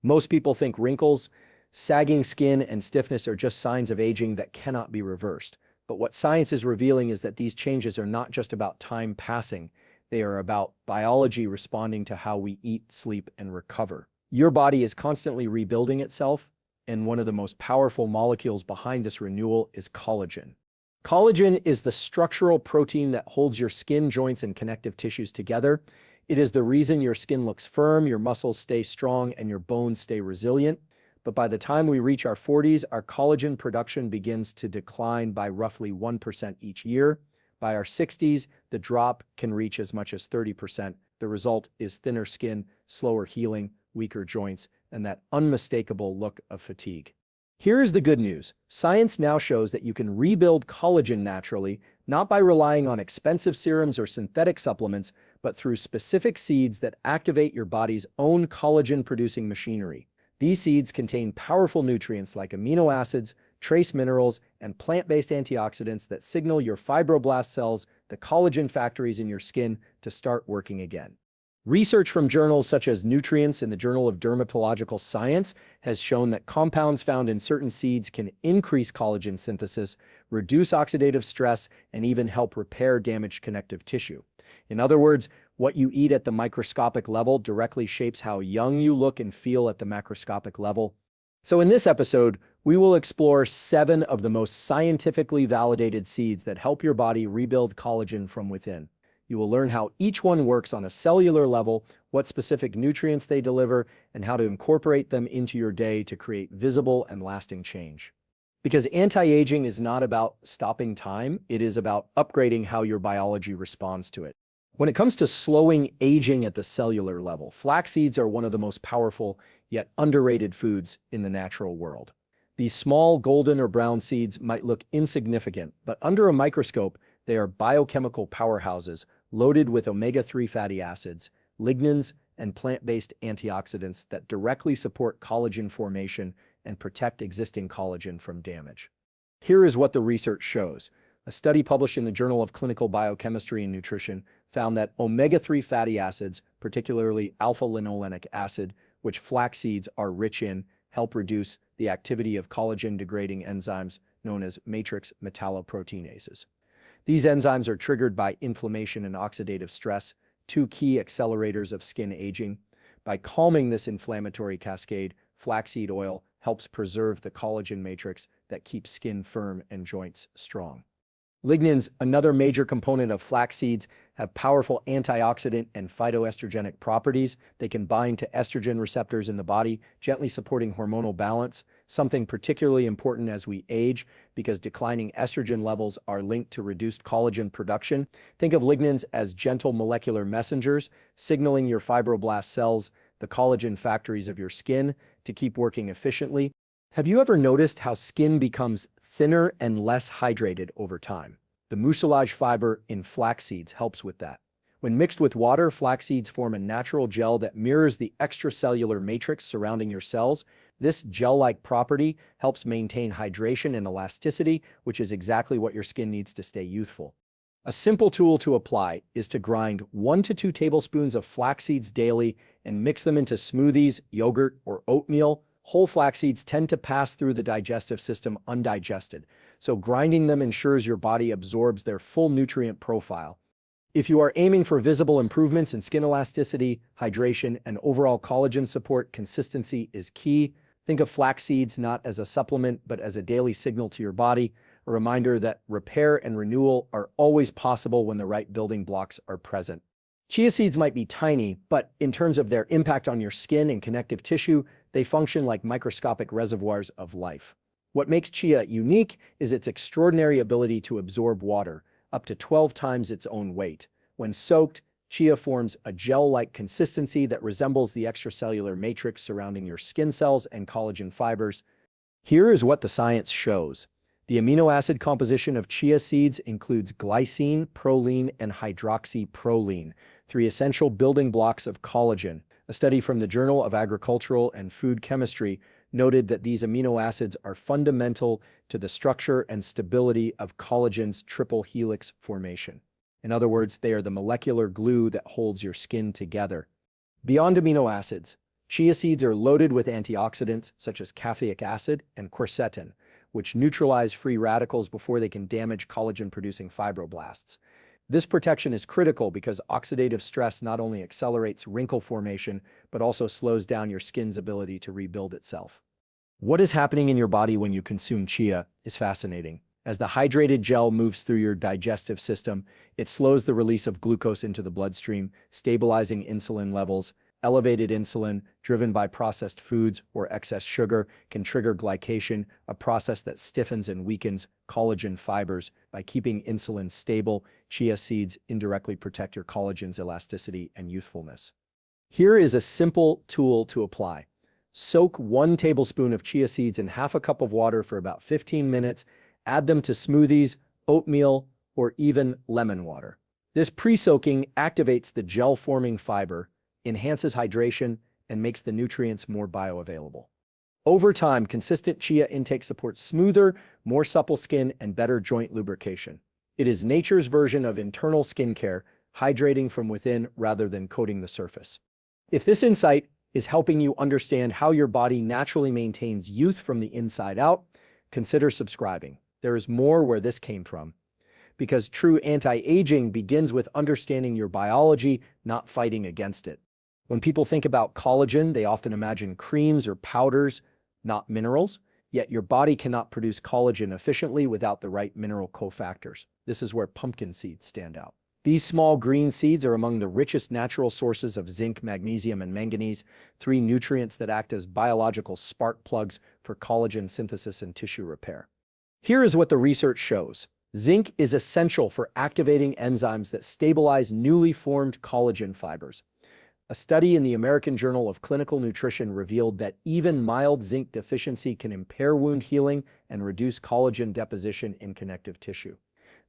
Most people think wrinkles, sagging skin, and stiffness are just signs of aging that cannot be reversed. But what science is revealing is that these changes are not just about time passing. They are about biology responding to how we eat, sleep, and recover. Your body is constantly rebuilding itself, and one of the most powerful molecules behind this renewal is collagen. Collagen is the structural protein that holds your skin, joints, and connective tissues together. It is the reason your skin looks firm, your muscles stay strong, and your bones stay resilient. But by the time we reach our 40s, our collagen production begins to decline by roughly 1% each year. By our 60s, the drop can reach as much as 30%. The result is thinner skin, slower healing, weaker joints, and that unmistakable look of fatigue. Here is the good news. Science now shows that you can rebuild collagen naturally, not by relying on expensive serums or synthetic supplements, but through specific seeds that activate your body's own collagen-producing machinery. These seeds contain powerful nutrients like amino acids, trace minerals, and plant-based antioxidants that signal your fibroblast cells, the collagen factories in your skin, to start working again. Research from journals such as Nutrients and the Journal of Dermatological Science has shown that compounds found in certain seeds can increase collagen synthesis, reduce oxidative stress, and even help repair damaged connective tissue. In other words, what you eat at the microscopic level directly shapes how young you look and feel at the macroscopic level. So in this episode, we will explore 7 of the most scientifically validated seeds that help your body rebuild collagen from within. You will learn how each one works on a cellular level, what specific nutrients they deliver, and how to incorporate them into your day to create visible and lasting change. Because anti-aging is not about stopping time, it is about upgrading how your biology responds to it. When it comes to slowing aging at the cellular level, flax seeds are one of the most powerful yet underrated foods in the natural world. These small golden or brown seeds might look insignificant, but under a microscope, they are biochemical powerhouses loaded with omega-3 fatty acids, lignans, and plant-based antioxidants that directly support collagen formation and protect existing collagen from damage. Here is what the research shows. A study published in the Journal of Clinical Biochemistry and Nutrition found that omega-3 fatty acids, particularly alpha-linolenic acid, which flax seeds are rich in, help reduce the activity of collagen-degrading enzymes known as matrix metalloproteinases. These enzymes are triggered by inflammation and oxidative stress, 2 key accelerators of skin aging. By calming this inflammatory cascade, flaxseed oil helps preserve the collagen matrix that keeps skin firm and joints strong. Lignans, another major component of flax seeds, have powerful antioxidant and phytoestrogenic properties. They can bind to estrogen receptors in the body, gently supporting hormonal balance, something particularly important as we age because declining estrogen levels are linked to reduced collagen production. Think of lignans as gentle molecular messengers, signaling your fibroblast cells, the collagen factories of your skin, to keep working efficiently. Have you ever noticed how skin becomes thinner and less hydrated over time? The mucilage fiber in flax seeds helps with that. When mixed with water, flax seeds form a natural gel that mirrors the extracellular matrix surrounding your cells. This gel-like property helps maintain hydration and elasticity, which is exactly what your skin needs to stay youthful. A simple tool to apply is to grind 1 to 2 tablespoons of flax seeds daily and mix them into smoothies, yogurt, or oatmeal. Whole flax seeds tend to pass through the digestive system undigested, so grinding them ensures your body absorbs their full nutrient profile. If you are aiming for visible improvements in skin elasticity, hydration, and overall collagen support, consistency is key. Think of flax seeds not as a supplement, but as a daily signal to your body, a reminder that repair and renewal are always possible when the right building blocks are present. Chia seeds might be tiny, but in terms of their impact on your skin and connective tissue, they function like microscopic reservoirs of life. What makes chia unique is its extraordinary ability to absorb water, up to 12 times its own weight. When soaked, chia forms a gel-like consistency that resembles the extracellular matrix surrounding your skin cells and collagen fibers. Here is what the science shows. The amino acid composition of chia seeds includes glycine, proline, and hydroxyproline, 3 essential building blocks of collagen. A study from the Journal of Agricultural and Food Chemistry noted that these amino acids are fundamental to the structure and stability of collagen's triple helix formation. In other words, they are the molecular glue that holds your skin together. Beyond amino acids, Chia seeds are loaded with antioxidants such as caffeic acid and quercetin, which neutralize free radicals before they can damage collagen-producing fibroblasts. This protection is critical because oxidative stress not only accelerates wrinkle formation, but also slows down your skin's ability to rebuild itself. What is happening in your body when you consume chia is fascinating. As the hydrated gel moves through your digestive system, it slows the release of glucose into the bloodstream, stabilizing insulin levels. Elevated insulin, driven by processed foods or excess sugar, can trigger glycation, a process that stiffens and weakens collagen fibers. By keeping insulin stable, chia seeds indirectly protect your collagen's elasticity and youthfulness. Here is a simple tool to apply. Soak 1 tablespoon of chia seeds in half a cup of water for about 15 minutes. Add them to smoothies, oatmeal, or even lemon water. This pre-soaking activates the gel-forming fiber, enhances hydration, and makes the nutrients more bioavailable. Over time, consistent chia intake supports smoother, more supple skin and better joint lubrication. It is nature's version of internal skincare, hydrating from within rather than coating the surface. If this insight is helping you understand how your body naturally maintains youth from the inside out, consider subscribing. There is more where this came from. Because true anti-aging begins with understanding your biology, not fighting against it. When people think about collagen, they often imagine creams or powders, not minerals. Yet your body cannot produce collagen efficiently without the right mineral cofactors. This is where pumpkin seeds stand out. These small green seeds are among the richest natural sources of zinc, magnesium, and manganese, 3 nutrients that act as biological spark plugs for collagen synthesis and tissue repair. Here is what the research shows. Zinc is essential for activating enzymes that stabilize newly formed collagen fibers. A study in the American Journal of Clinical Nutrition revealed that even mild zinc deficiency can impair wound healing and reduce collagen deposition in connective tissue.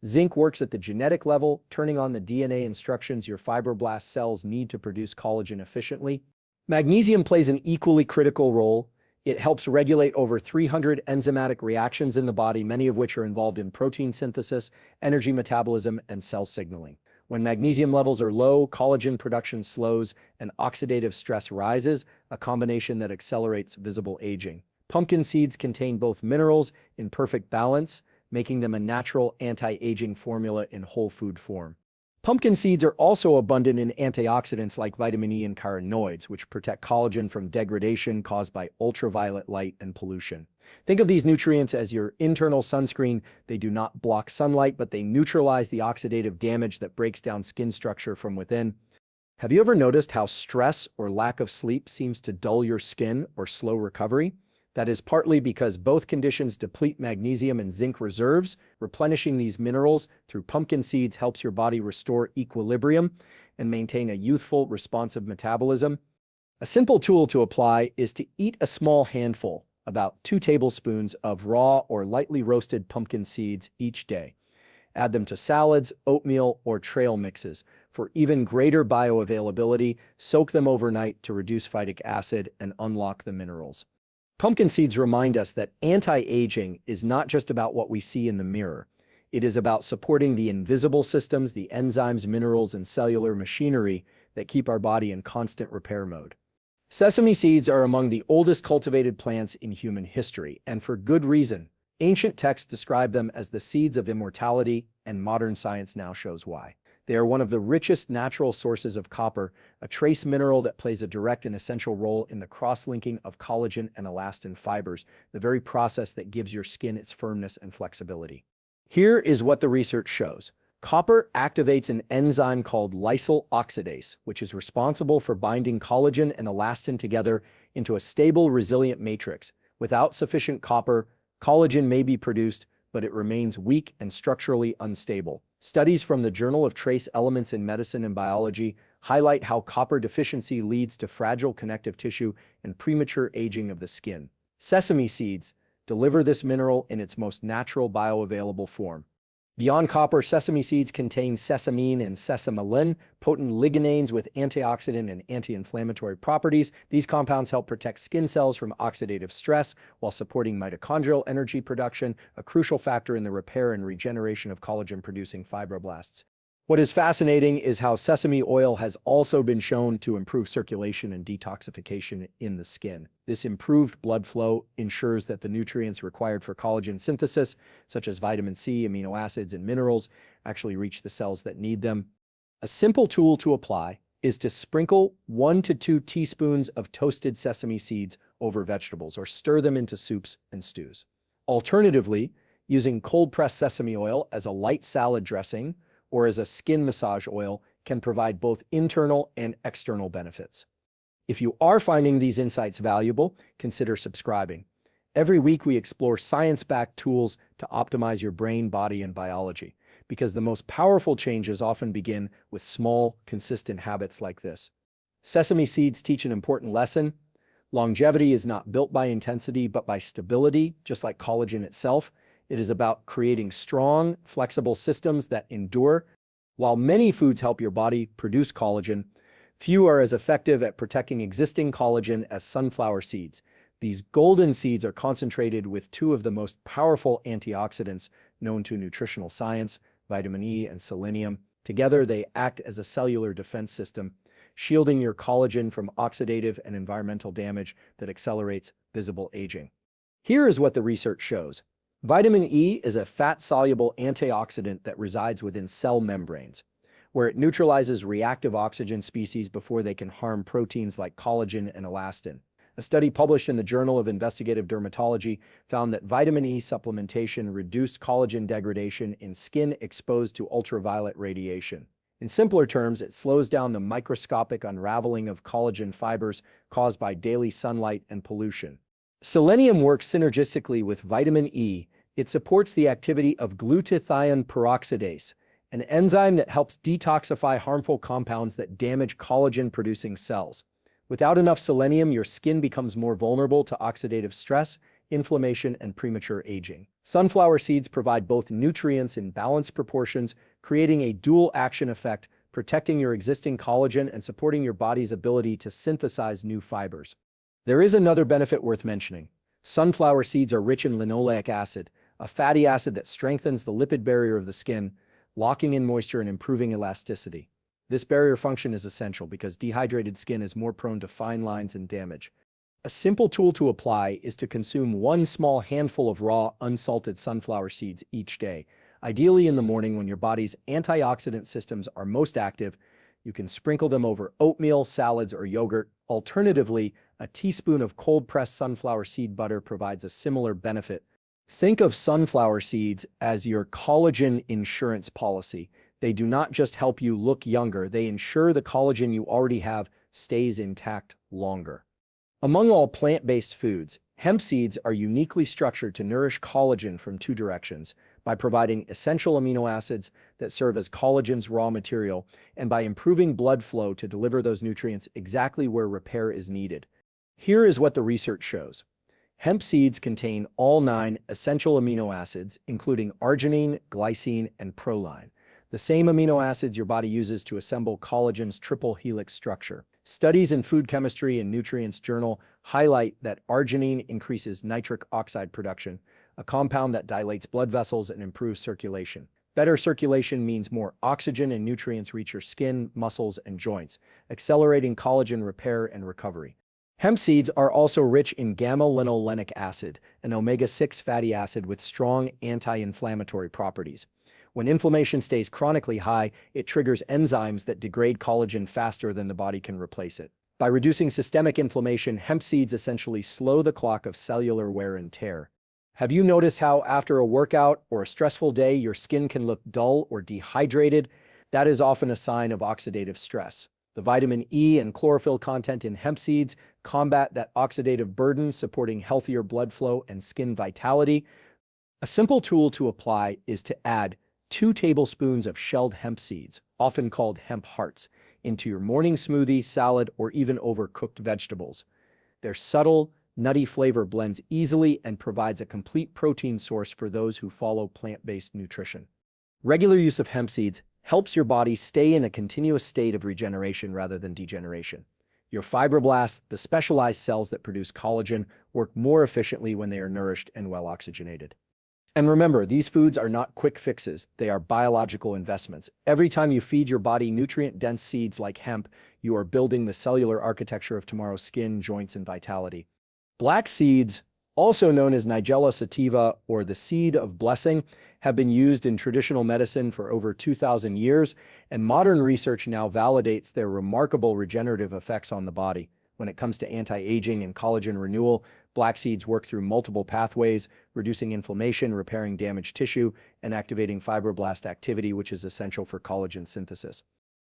Zinc works at the genetic level, turning on the DNA instructions your fibroblast cells need to produce collagen efficiently. Magnesium plays an equally critical role. It helps regulate over 300 enzymatic reactions in the body, many of which are involved in protein synthesis, energy metabolism, and cell signaling. When magnesium levels are low, collagen production slows and oxidative stress rises, a combination that accelerates visible aging. Pumpkin seeds contain both minerals in perfect balance, making them a natural anti-aging formula in whole food form. Pumpkin seeds are also abundant in antioxidants like vitamin E and carotenoids, which protect collagen from degradation caused by ultraviolet light and pollution. Think of these nutrients as your internal sunscreen. They do not block sunlight, but they neutralize the oxidative damage that breaks down skin structure from within. Have you ever noticed how stress or lack of sleep seems to dull your skin or slow recovery? That is partly because both conditions deplete magnesium and zinc reserves. Replenishing these minerals through pumpkin seeds helps your body restore equilibrium and maintain a youthful, responsive metabolism. A simple tool to apply is to eat a small handful, about 2 tablespoons of raw or lightly roasted pumpkin seeds each day. Add them to salads, oatmeal, or trail mixes. For even greater bioavailability, soak them overnight to reduce phytic acid and unlock the minerals. Pumpkin seeds remind us that anti-aging is not just about what we see in the mirror. It is about supporting the invisible systems, the enzymes, minerals, and cellular machinery that keep our body in constant repair mode. Sesame seeds are among the oldest cultivated plants in human history, and for good reason. Ancient texts describe them as the seeds of immortality, and modern science now shows why. They are one of the richest natural sources of copper, a trace mineral that plays a direct and essential role in the cross-linking of collagen and elastin fibers, the very process that gives your skin its firmness and flexibility. Here is what the research shows. Copper activates an enzyme called lysyl oxidase, which is responsible for binding collagen and elastin together into a stable, resilient matrix. Without sufficient copper, collagen may be produced, but it remains weak and structurally unstable. Studies from the Journal of Trace Elements in Medicine and Biology highlight how copper deficiency leads to fragile connective tissue and premature aging of the skin. Sesame seeds deliver this mineral in its most natural bioavailable form. Beyond copper, sesame seeds contain sesamine and sesamelin, potent lignans with antioxidant and anti-inflammatory properties. These compounds help protect skin cells from oxidative stress while supporting mitochondrial energy production, a crucial factor in the repair and regeneration of collagen-producing fibroblasts. What is fascinating is how sesame oil has also been shown to improve circulation and detoxification in the skin. This improved blood flow ensures that the nutrients required for collagen synthesis, such as vitamin C, amino acids, and minerals, actually reach the cells that need them. A simple tool to apply is to sprinkle 1 to 2 teaspoons of toasted sesame seeds over vegetables or stir them into soups and stews. Alternatively, using cold-pressed sesame oil as a light salad dressing or as a skin massage oil can provide both internal and external benefits. If you are finding these insights valuable, consider subscribing. Every week we explore science-backed tools to optimize your brain, body, and biology, because the most powerful changes often begin with small, consistent habits like this. Sesame seeds teach an important lesson. Longevity is not built by intensity, but by stability, just like collagen itself. It is about creating strong, flexible systems that endure. While many foods help your body produce collagen, few are as effective at protecting existing collagen as sunflower seeds. These golden seeds are concentrated with 2 of the most powerful antioxidants known to nutritional science, vitamin E and selenium. Together, they act as a cellular defense system, shielding your collagen from oxidative and environmental damage that accelerates visible aging. Here is what the research shows. Vitamin E is a fat-soluble antioxidant that resides within cell membranes, where it neutralizes reactive oxygen species before they can harm proteins like collagen and elastin. A study published in the Journal of Investigative Dermatology found that vitamin E supplementation reduced collagen degradation in skin exposed to ultraviolet radiation. In simpler terms, it slows down the microscopic unraveling of collagen fibers caused by daily sunlight and pollution. Selenium works synergistically with vitamin E. It supports the activity of glutathione peroxidase, an enzyme that helps detoxify harmful compounds that damage collagen-producing cells. Without enough selenium, your skin becomes more vulnerable to oxidative stress, inflammation, and premature aging. Sunflower seeds provide both nutrients in balanced proportions, creating a dual-action effect, protecting your existing collagen and supporting your body's ability to synthesize new fibers. There is another benefit worth mentioning. Sunflower seeds are rich in linoleic acid, a fatty acid that strengthens the lipid barrier of the skin, locking in moisture and improving elasticity. This barrier function is essential because dehydrated skin is more prone to fine lines and damage. A simple tool to apply is to consume 1 small handful of raw, unsalted sunflower seeds each day. Ideally in the morning when your body's antioxidant systems are most active. You can sprinkle them over oatmeal, salads, or yogurt. Alternatively, a teaspoon of cold-pressed sunflower seed butter provides a similar benefit. Think of sunflower seeds as your collagen insurance policy. They do not just help you look younger, they ensure the collagen you already have stays intact longer. Among all plant-based foods, hemp seeds are uniquely structured to nourish collagen from 2 directions, by providing essential amino acids that serve as collagen's raw material, and by improving blood flow to deliver those nutrients exactly where repair is needed. Here is what the research shows. Hemp seeds contain all 9 essential amino acids, including arginine, glycine, and proline, the same amino acids your body uses to assemble collagen's triple helix structure. Studies in Food Chemistry and Nutrients Journal highlight that arginine increases nitric oxide production, a compound that dilates blood vessels and improves circulation. Better circulation means more oxygen and nutrients reach your skin, muscles, and joints, accelerating collagen repair and recovery. Hemp seeds are also rich in gamma-linolenic acid, an omega-6 fatty acid with strong anti-inflammatory properties. When inflammation stays chronically high, it triggers enzymes that degrade collagen faster than the body can replace it. By reducing systemic inflammation, hemp seeds essentially slow the clock of cellular wear and tear. Have you noticed how after a workout or a stressful day, your skin can look dull or dehydrated? That is often a sign of oxidative stress. The vitamin E and chlorophyll content in hemp seeds combat that oxidative burden, supporting healthier blood flow and skin vitality. A simple tool to apply is to add 2 tablespoons of shelled hemp seeds, often called hemp hearts, into your morning smoothie, salad, or even over cooked vegetables. Their subtle, nutty flavor blends easily and provides a complete protein source for those who follow plant-based nutrition. Regular use of hemp seeds helps your body stay in a continuous state of regeneration rather than degeneration. Your fibroblasts, the specialized cells that produce collagen, work more efficiently when they are nourished and well oxygenated. And remember, these foods are not quick fixes, they are biological investments. Every time you feed your body nutrient-dense seeds like hemp, you are building the cellular architecture of tomorrow's skin, joints, and vitality. Black seeds, also known as Nigella sativa or the seed of blessing, have been used in traditional medicine for over 2,000 years, and modern research now validates their remarkable regenerative effects on the body. When it comes to anti-aging and collagen renewal, black seeds work through multiple pathways, reducing inflammation, repairing damaged tissue, and activating fibroblast activity, which is essential for collagen synthesis.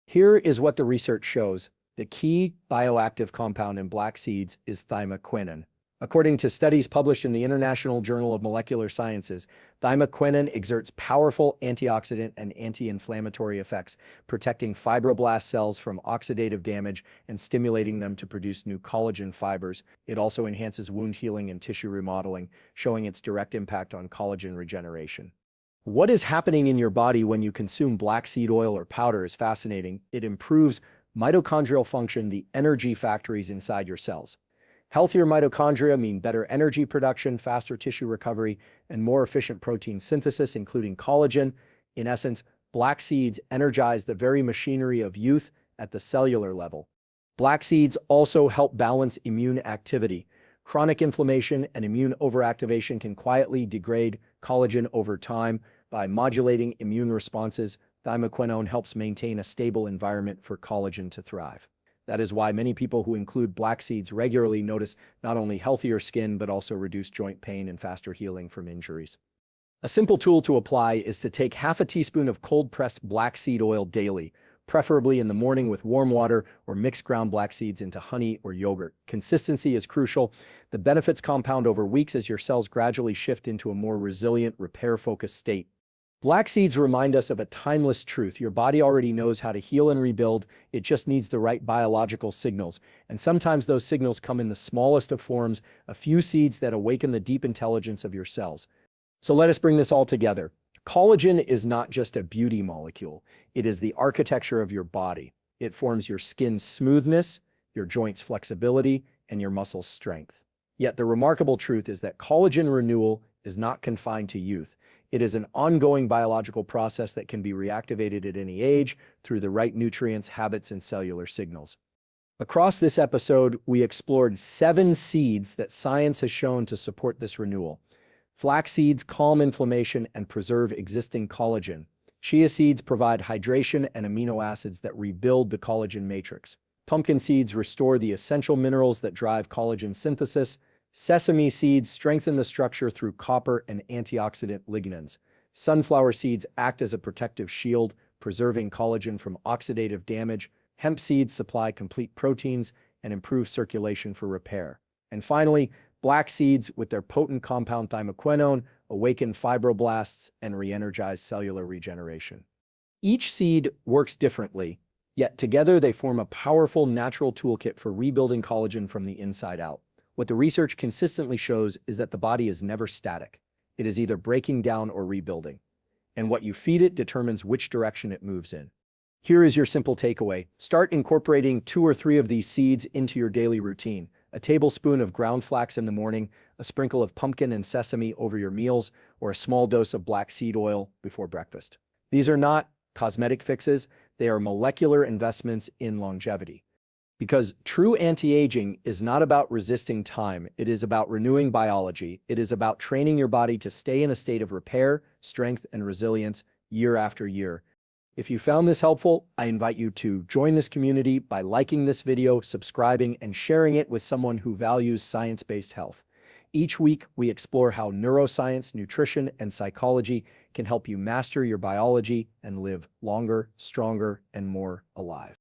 Here is what the research shows. The key bioactive compound in black seeds is thymoquinone. According to studies published in the International Journal of Molecular Sciences, thymoquinone exerts powerful antioxidant and anti-inflammatory effects, protecting fibroblast cells from oxidative damage and stimulating them to produce new collagen fibers. It also enhances wound healing and tissue remodeling, showing its direct impact on collagen regeneration. What is happening in your body when you consume black seed oil or powder is fascinating. It improves mitochondrial function, the energy factories inside your cells. Healthier mitochondria mean better energy production, faster tissue recovery, and more efficient protein synthesis, including collagen. In essence, black seeds energize the very machinery of youth at the cellular level. Black seeds also help balance immune activity. Chronic inflammation and immune overactivation can quietly degrade collagen over time. By modulating immune responses, thymoquinone helps maintain a stable environment for collagen to thrive. That is why many people who include black seeds regularly notice not only healthier skin, but also reduced joint pain and faster healing from injuries. A simple tool to apply is to take half a teaspoon of cold-pressed black seed oil daily, preferably in the morning with warm water, or mix ground black seeds into honey or yogurt. Consistency is crucial. The benefits compound over weeks as your cells gradually shift into a more resilient, repair-focused state. Black seeds remind us of a timeless truth. Your body already knows how to heal and rebuild. It just needs the right biological signals. And sometimes those signals come in the smallest of forms, a few seeds that awaken the deep intelligence of your cells. So let us bring this all together. Collagen is not just a beauty molecule. It is the architecture of your body. It forms your skin's smoothness, your joints' flexibility, and your muscles' strength. Yet the remarkable truth is that collagen renewal is not confined to youth. It is an ongoing biological process that can be reactivated at any age through the right nutrients, habits, and cellular signals. Across this episode, we explored 7 seeds that science has shown to support this renewal. Flax seeds calm inflammation and preserve existing collagen. Chia seeds provide hydration and amino acids that rebuild the collagen matrix. Pumpkin seeds restore the essential minerals that drive collagen synthesis. Sesame seeds strengthen the structure through copper and antioxidant lignans. Sunflower seeds act as a protective shield, preserving collagen from oxidative damage. Hemp seeds supply complete proteins and improve circulation for repair. And finally, black seeds, with their potent compound thymoquinone, awaken fibroblasts and re-energize cellular regeneration. Each seed works differently, yet together they form a powerful natural toolkit for rebuilding collagen from the inside out. What the research consistently shows is that the body is never static. It is either breaking down or rebuilding. And what you feed it determines which direction it moves in. Here is your simple takeaway. Start incorporating 2 or 3 of these seeds into your daily routine. A tablespoon of ground flax in the morning, a sprinkle of pumpkin and sesame over your meals, or a small dose of black seed oil before breakfast. These are not cosmetic fixes. They are molecular investments in longevity. Because true anti-aging is not about resisting time, it is about renewing biology. It is about training your body to stay in a state of repair, strength, and resilience year after year. If you found this helpful, I invite you to join this community by liking this video, subscribing, and sharing it with someone who values science-based health. Each week, we explore how neuroscience, nutrition, and psychology can help you master your biology and live longer, stronger, and more alive.